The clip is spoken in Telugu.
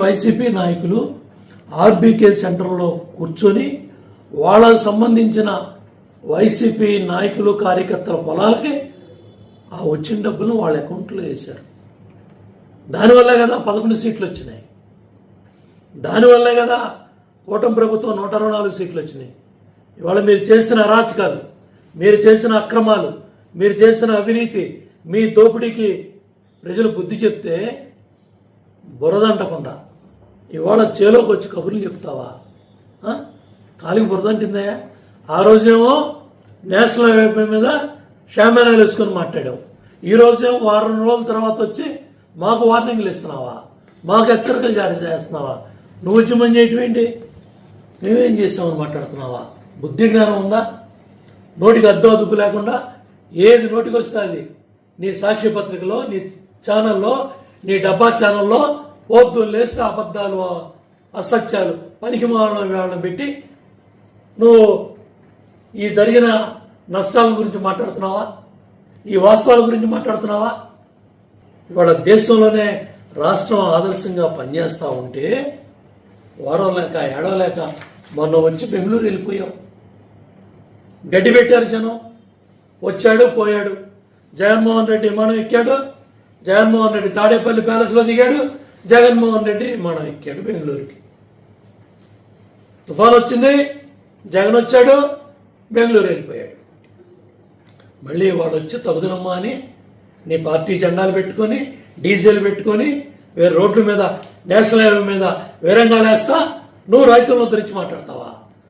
వైసీపీ నాయకులు ఆర్బీకే సెంటర్లో కూర్చొని వాళ్ళకు సంబంధించిన వైసీపీ నాయకులు కార్యకర్తల పొలాలకి ఆ వచ్చిన డబ్బులు వాళ్ళ అకౌంట్లో వేశారు. దానివల్లే కదా 11 సీట్లు వచ్చినాయి. దానివల్లే కదా కూటమి ప్రభుత్వం 124 సీట్లు వచ్చినాయి. ఇవాళ మీరు చేసిన అరాచకాలు, మీరు చేసిన అక్రమాలు, మీరు చేసిన అవినీతి, మీ దోపిడీకి ప్రజలు బుద్ధి చెప్తే బురదంటకుండా ఇవాళ చేలోకి వచ్చి కబుర్లు చెప్తావా? కాలికి బురదంటిందా? ఆ రోజేమో నేషనల్ హైవే మీద షామానాలు వేసుకొని మాట్లాడావు. ఈ రోజేమో వారం రోజుల తర్వాత వచ్చి మాకు వార్నింగ్లు ఇస్తున్నావా? మాకు హెచ్చరికలు జారీ చేస్తున్నావా? నువ్వు ఉద్యమం చేయటం ఏంటి? మేమేం చేసామని మాట్లాడుతున్నావా? బుద్ధి జ్ఞానం ఉందా? నోటికి అద్దం అదుపు లేకుండా ఏది నోటికి వస్తే అది నీ సాక్షి పత్రికలో, నీ ఛానల్లో, నీ డబ్బా ఛానల్లో పొద్దున్న లేస్తే అబద్ధాలు, అసత్యాలు, పనికి మాలను పెట్టి నువ్వు ఈ జరిగిన నష్టాల గురించి మాట్లాడుతున్నావా? ఈ వాస్తవాల గురించి మాట్లాడుతున్నావా? ఇవాళ దేశంలోనే రాష్ట్రం ఆదర్శంగా పనిచేస్తూ ఉంటే వారం లేక ఏడవలేక మొన్న వచ్చి బెంగళూరు వెళ్ళిపోయాం. గడ్డి పెట్టారు జనం. వచ్చాడు పోయాడు. జగన్మోహన్ రెడ్డి విమానం ఎక్కాడు. జగన్మోహన్ రెడ్డి తాడేపల్లి ప్యాలెస్లో దిగాడు. జగన్మోహన్ రెడ్డి విమానం ఎక్కాడు బెంగళూరుకి. తుఫాన్ వచ్చింది, జగన్ వచ్చాడు, బెంగళూరు వెళ్ళిపోయాడు. మళ్ళీ వాడు వచ్చి తగుదనమ్మా అని నీ పార్టీ జెండాలు పెట్టుకొని, డీజిల్ పెట్టుకొని, వేరే రోడ్ల మీద, నేషనల్ హైవే మీద వేరంగా వేస్తా నువ్వు రైతులను తెరిచి మాట్లాడతావా?